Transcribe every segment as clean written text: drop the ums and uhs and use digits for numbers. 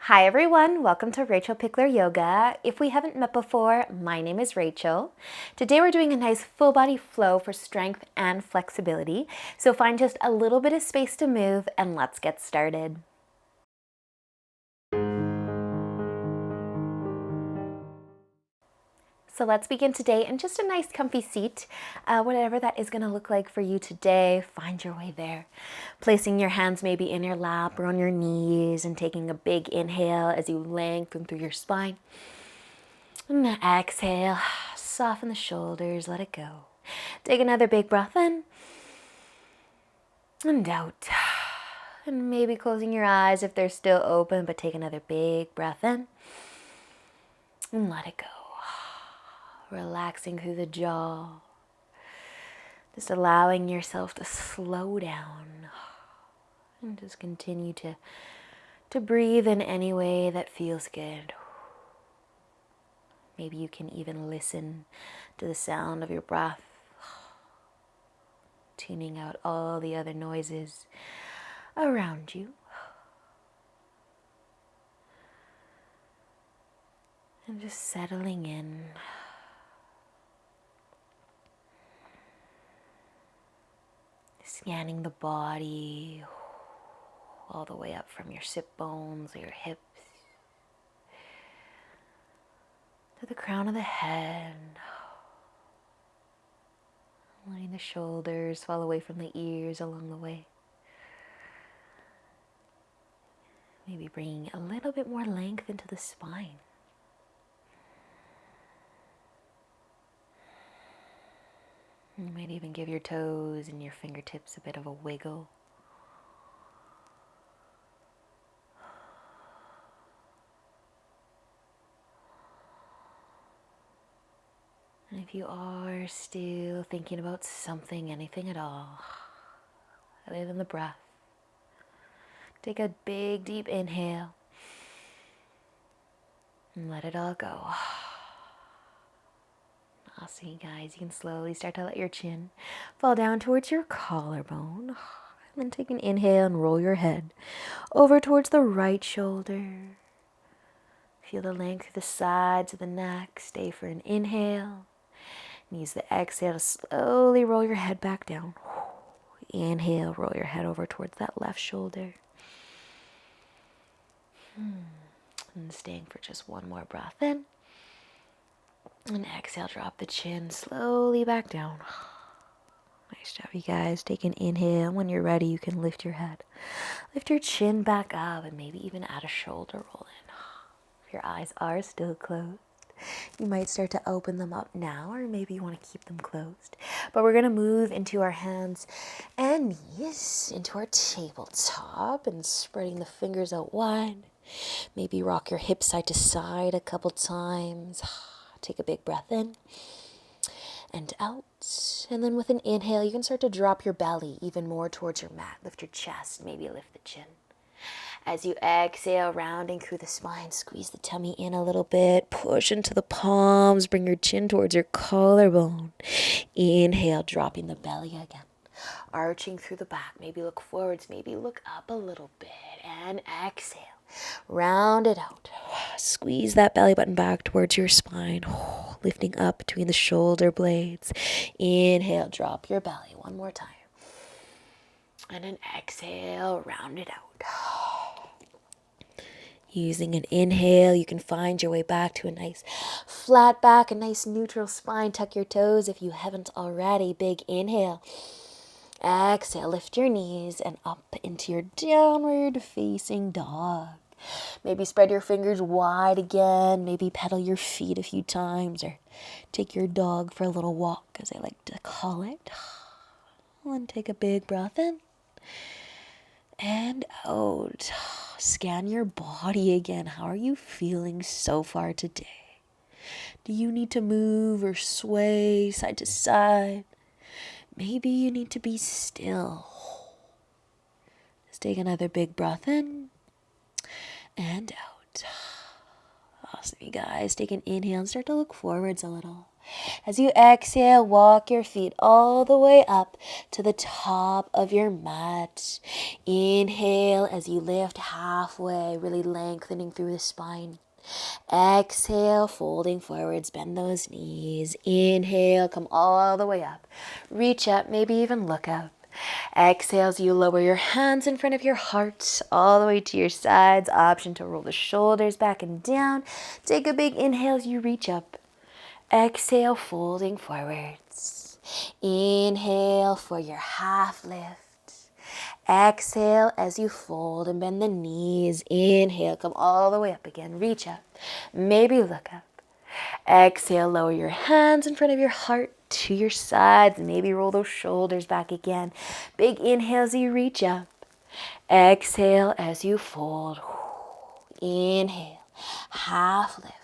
Hi everyone, welcome to Rachel Pichler Yoga. If we haven't met before, my name is Rachel. Today we're doing a nice full body flow for strength and flexibility. So find just a little bit of space to move and let's get started. So let's begin today in just a nice comfy seat, whatever that is going to look like for you today. Find your way there. Placing your hands maybe in your lap or on your knees and taking a big inhale as you lengthen through your spine. And exhale, soften the shoulders, let it go. Take another big breath in and out. And maybe closing your eyes if they're still open, but take another big breath in and let it go. Relaxing through the jaw. Just allowing yourself to slow down and just continue to breathe in any way that feels good. Maybe you can even listen to the sound of your breath, tuning out all the other noises around you. And just settling in. Scanning the body all the way up from your sit bones or your hips to the crown of the head. Letting the shoulders fall away from the ears along the way. Maybe bringing a little bit more length into the spine. You might even give your toes and your fingertips a bit of a wiggle. And if you are still thinking about something, anything at all, other than the breath, take a big, deep inhale and let it all go. Awesome, you guys. You can slowly start to let your chin fall down towards your collarbone. And then take an inhale and roll your head over towards the right shoulder. Feel the length of the sides of the neck. Stay for an inhale. And use the exhale to slowly roll your head back down. Inhale, roll your head over towards that left shoulder. And staying for just one more breath in. And exhale, drop the chin slowly back down. Nice job, you guys. Take an inhale. When you're ready, you can lift your head. Lift your chin back up and maybe even add a shoulder roll in. If your eyes are still closed, you might start to open them up now, or maybe you want to keep them closed. But we're going to move into our hands and knees, into our tabletop, and spreading the fingers out wide. Maybe rock your hips side to side a couple times. Take a big breath in and out. And then with an inhale, you can start to drop your belly even more towards your mat. Lift your chest, maybe lift the chin. As you exhale, rounding through the spine, squeeze the tummy in a little bit. Push into the palms, bring your chin towards your collarbone. Inhale, dropping the belly again. Arching through the back, maybe look forwards, maybe look up a little bit. And exhale. Round it out. Squeeze that belly button back towards your spine. Lifting up between the shoulder blades. Inhale, drop your belly one more time. And an exhale, round it out. Using an inhale, you can find your way back to a nice flat back, a nice neutral spine. Tuck your toes if you haven't already. Big inhale. Exhale, lift your knees and up into your downward facing dog. Maybe spread your fingers wide again. Maybe pedal your feet a few times or take your dog for a little walk, as I like to call it. And take a big breath in and out. Scan your body again. How are you feeling so far today? Do you need to move or sway side to side? Maybe you need to be still. Just take another big breath in and out. Awesome, you guys. Take an inhale and start to look forwards a little. As you exhale, walk your feet all the way up to the top of your mat. Inhale as you lift halfway, really lengthening through the spine. Exhale, folding forwards, bend those knees. Inhale, come all the way up. Reach up, maybe even look up. Exhale as you lower your hands in front of your heart, all the way to your sides. Option to roll the shoulders back and down. Take a big inhale as you reach up. Exhale, folding forwards. Inhale for your half lift. Exhale as you fold and bend the knees. Inhale, come all the way up again. Reach up, maybe look up. Exhale, lower your hands in front of your heart to your sides. Maybe roll those shoulders back again. Big inhale as you reach up. Exhale as you fold. Inhale, half lift.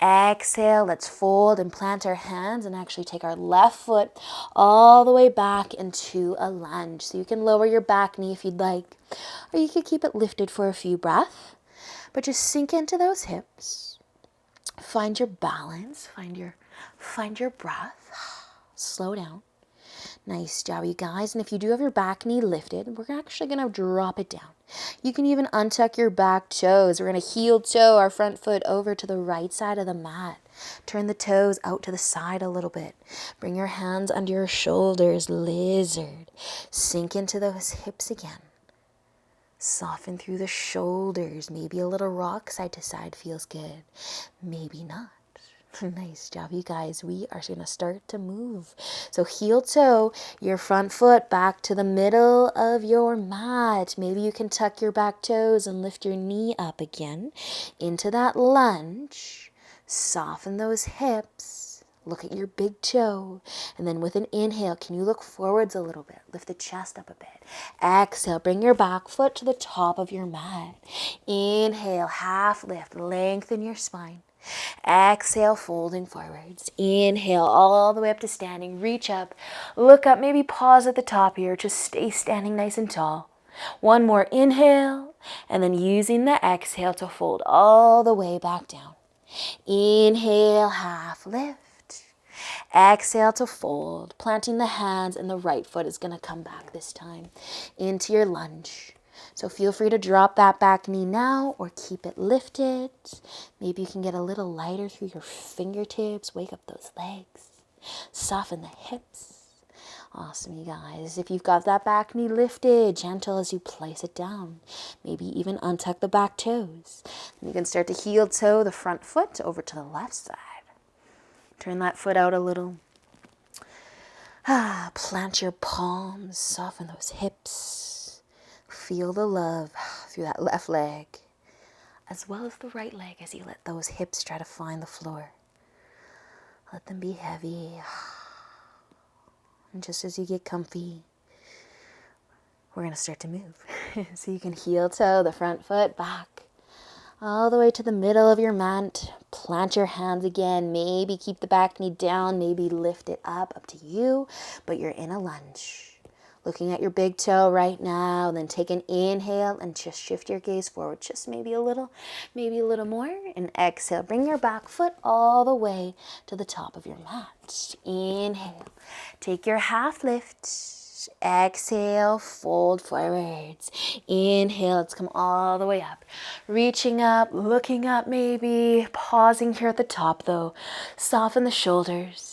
Exhale, let's fold and plant our hands and actually take our left foot all the way back into a lunge. So you can lower your back knee if you'd like, or you could keep it lifted for a few breaths, but just sink into those hips. Find your balance, find your breath. Slow down. Nice job, you guys. And if you do have your back knee lifted, we're actually going to drop it down. You can even untuck your back toes. We're going to heel toe our front foot over to the right side of the mat. Turn the toes out to the side a little bit. Bring your hands under your shoulders, lizard. Sink into those hips again. Soften through the shoulders. Maybe a little rock side to side feels good. Maybe not. Nice job, you guys. We are going to start to move. So heel toe your front foot back to the middle of your mat. Maybe you can tuck your back toes and lift your knee up again into that lunge. Soften those hips. Look at your big toe. And then with an inhale, can you look forwards a little bit? Lift the chest up a bit. Exhale, bring your back foot to the top of your mat. Inhale, half lift. Lengthen your spine. Exhale, folding forwards. Inhale, all the way up to standing. Reach up, look up, maybe pause at the top here. Just stay standing nice and tall. One more inhale, and then using the exhale to fold all the way back down. Inhale, half lift. Exhale to fold, planting the hands, and the right foot is going to come back this time into your lunge. So feel free to drop that back knee now or keep it lifted. Maybe you can get a little lighter through your fingertips. Wake up those legs. Soften the hips. Awesome, you guys. If you've got that back knee lifted, gentle as you place it down. Maybe even untuck the back toes. And you can start to heel toe the front foot over to the left side. Turn that foot out a little. Plant your palms. Soften those hips. Feel the love through that left leg, as well as the right leg as you let those hips try to find the floor. Let them be heavy. And just as you get comfy, we're going to start to move. So you can heel toe the front foot back, all the way to the middle of your mat. Plant your hands again. Maybe keep the back knee down. Maybe lift it up to you, but you're in a lunge. Looking at your big toe right now, then take an inhale and just shift your gaze forward. Just maybe a little more. And exhale, bring your back foot all the way to the top of your mat. Inhale, take your half lift. Exhale, fold forwards. Inhale, let's come all the way up. Reaching up, looking up maybe. Pausing here at the top though. Soften the shoulders.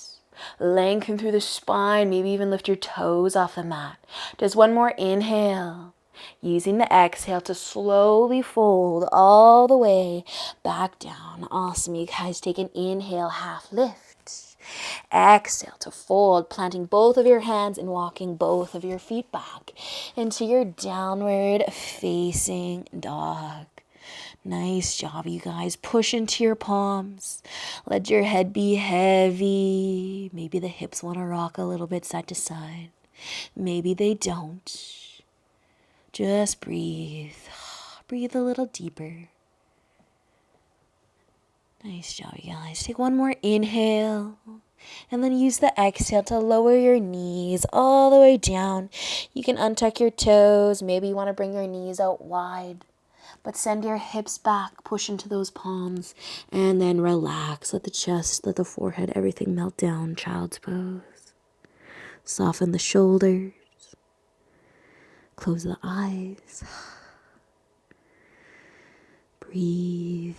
Lengthen through the spine, maybe even lift your toes off the mat. Just one more inhale. Using the exhale to slowly fold all the way back down. Awesome, you guys. Take an inhale, half lift. Exhale to fold, planting both of your hands and walking both of your feet back into your downward facing dog. Nice job, you guys. Push into your palms. Let your head be heavy. Maybe the hips want to rock a little bit side to side. Maybe they don't. Just breathe. Breathe a little deeper. Nice job, you guys. Take one more inhale. And then use the exhale to lower your knees all the way down. You can untuck your toes. Maybe you want to bring your knees out wide. but send your hips back, push into those palms, and then relax. Let the chest, let the forehead, everything melt down, child's pose. Soften the shoulders, close the eyes, breathe.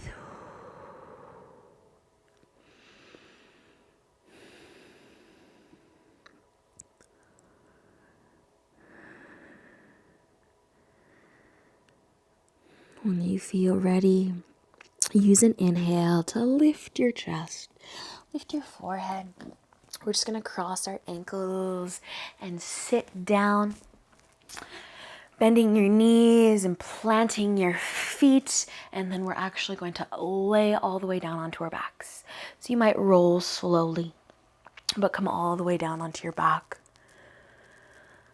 When you feel ready, use an inhale to lift your chest, lift your forehead. We're just going to cross our ankles and sit down, bending your knees and planting your feet. And then we're actually going to lay all the way down onto our backs. So you might roll slowly, but come all the way down onto your back.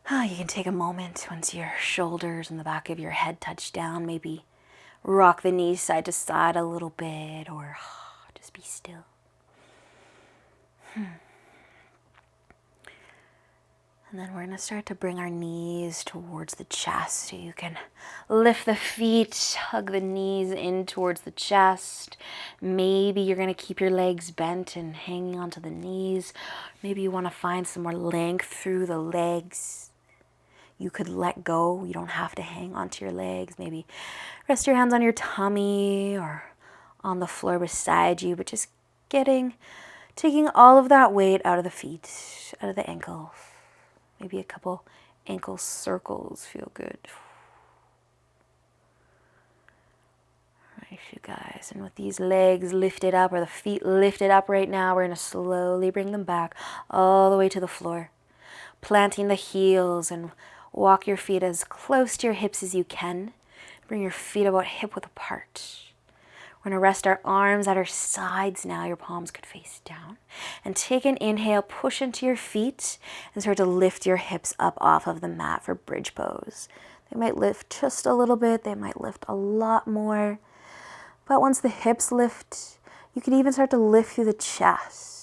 You can take a moment once your shoulders and the back of your head touch down. Maybe rock the knees side to side a little bit, or just be still. And then we're going to start to bring our knees towards the chest. So you can lift the feet, hug the knees in towards the chest. Maybe you're going to keep your legs bent and hanging onto the knees. Maybe you want to find some more length through the legs. You could let go. You don't have to hang onto your legs. Maybe rest your hands on your tummy or on the floor beside you, but just taking all of that weight out of the feet, out of the ankles. Maybe a couple ankle circles feel good. Nice, you guys. And with these legs lifted up, or the feet lifted up right now, we're going to slowly bring them back all the way to the floor. Planting the heels, and walk your feet as close to your hips as you can. Bring your feet about hip-width apart. We're going to rest our arms at our sides now. Your palms could face down. And take an inhale, push into your feet, and start to lift your hips up off of the mat for bridge pose. They might lift just a little bit. They might lift a lot more. But once the hips lift, you can even start to lift through the chest.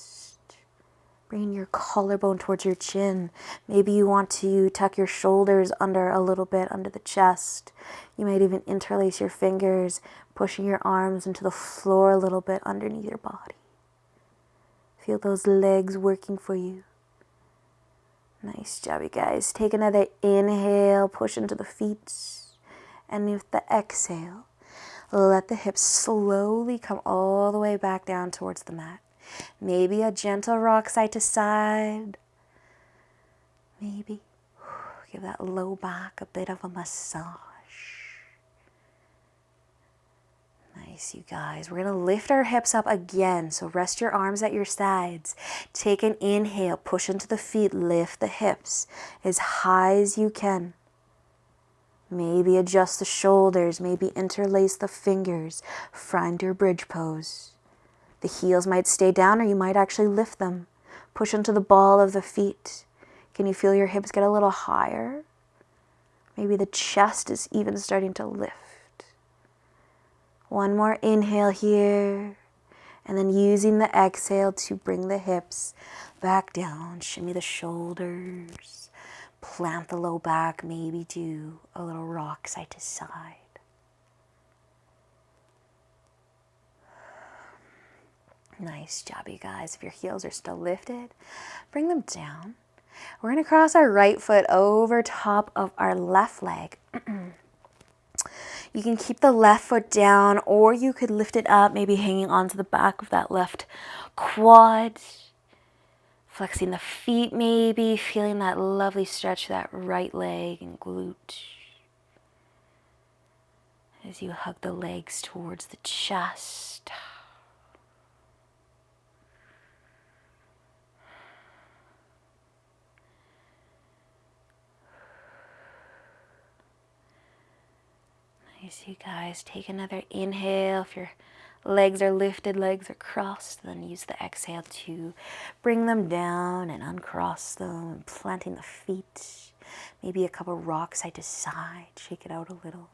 Bring your collarbone towards your chin. Maybe you want to tuck your shoulders under a little bit under the chest. You might even interlace your fingers, pushing your arms into the floor a little bit underneath your body. Feel those legs working for you. Nice job, you guys. Take another inhale, push into the feet. And with the exhale, let the hips slowly come all the way back down towards the mat. Maybe a gentle rock side to side. Maybe give that low back a bit of a massage. Nice, you guys. We're going to lift our hips up again. So rest your arms at your sides. Take an inhale, push into the feet, lift the hips as high as you can. Maybe adjust the shoulders, maybe interlace the fingers. Find your bridge pose. The heels might stay down, or you might actually lift them. Push into the ball of the feet. Can you feel your hips get a little higher? Maybe the chest is even starting to lift. One more inhale here. And then using the exhale to bring the hips back down. Shimmy the shoulders. Plant the low back. Maybe do a little rock side to side. Nice job, you guys. If your heels are still lifted, bring them down. We're going to cross our right foot over top of our left leg. You can keep the left foot down, or you could lift it up, maybe hanging onto the back of that left quad. Flexing the feet maybe, feeling that lovely stretch, that right leg and glute. As you hug the legs towards the chest. Nice, you guys. Take another inhale. If your legs are lifted, legs are crossed, then use the exhale to bring them down and uncross them, and planting the feet. Maybe a couple rocks side to side. Shake it out a little.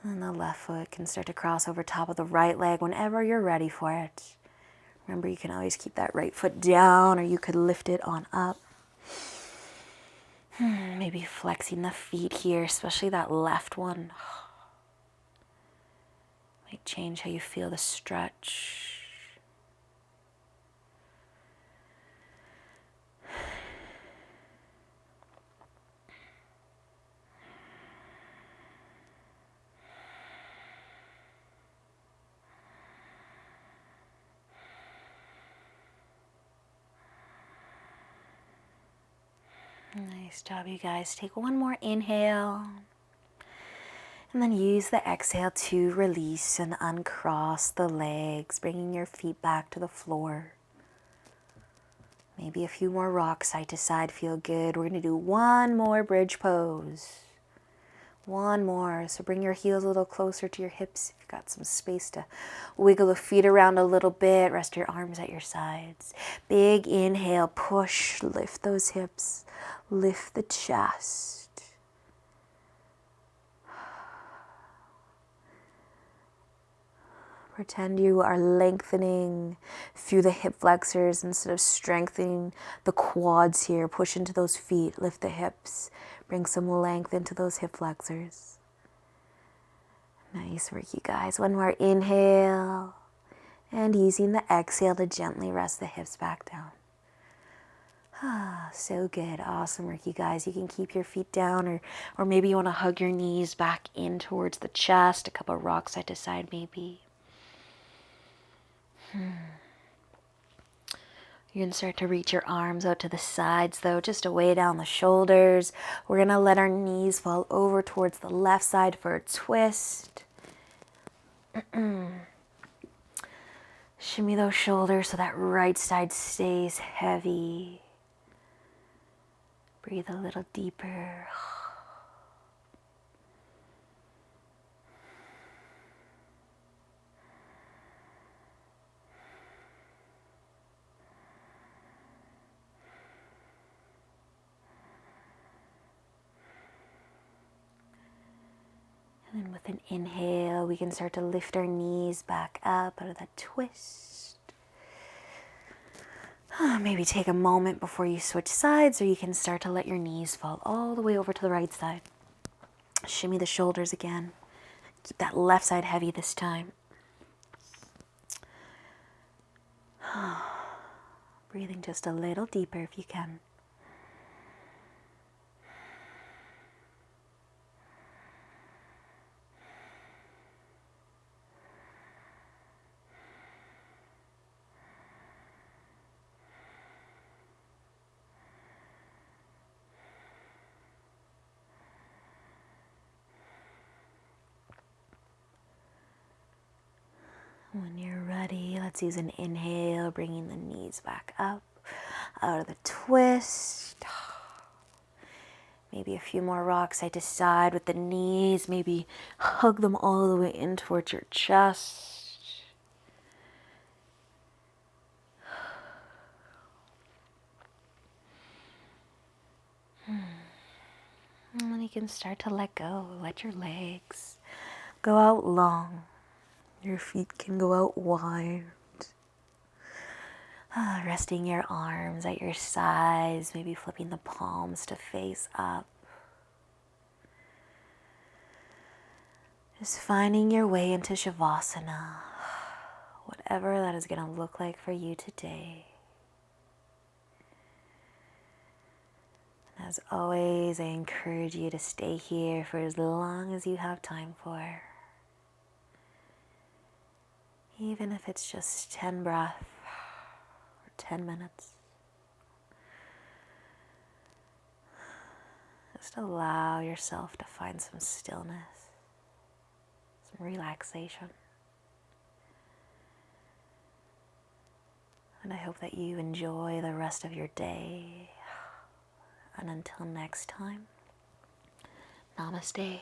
And the left foot can start to cross over top of the right leg whenever you're ready for it. Remember, you can always keep that right foot down, or you could lift it on up. Maybe flexing the feet here, especially that left one. Might change how you feel the stretch. Nice job, you guys. Take one more inhale. And then use the exhale to release and uncross the legs, bringing your feet back to the floor. Maybe a few more rocks side to side feel good. We're going to do one more bridge pose. One more. So bring your heels a little closer to your hips. If you've got some space to wiggle the feet around a little bit. Rest your arms at your sides. Big inhale. Push. Lift those hips. Lift the chest. Pretend you are lengthening through the hip flexors instead of strengthening the quads here. Push into those feet, lift the hips, bring some length into those hip flexors. Nice work, you guys. One more inhale. And using the exhale to gently rest the hips back down. So good. Awesome work, you guys. You can keep your feet down, or maybe you want to hug your knees back in towards the chest. A couple rocks side to side, maybe. You can start to reach your arms out to the sides though, just to weigh down the shoulders. We're going to let our knees fall over towards the left side for a twist. Shimmy those shoulders so that right side stays heavy. Breathe a little deeper. And then with an inhale, we can start to lift our knees back up out of that twist. Maybe take a moment before you switch sides, or you can start to let your knees fall all the way over to the right side. Shimmy the shoulders again. Keep that left side heavy this time. Breathing just a little deeper if you can. When you're ready, let's use an inhale, bringing the knees back up out of the twist. Maybe a few more rocks side to side with the knees. Maybe hug them all the way in towards your chest. And then you can start to let go. Let your legs go out long. Your feet can go out wide. Resting your arms at your sides, maybe flipping the palms to face up. Just finding your way into Shavasana, whatever that is going to look like for you today. And as always, I encourage you to stay here for as long as you have time for. Even if it's just 10 breaths or 10 minutes. Just allow yourself to find some stillness, some relaxation. And I hope that you enjoy the rest of your day. And until next time, namaste.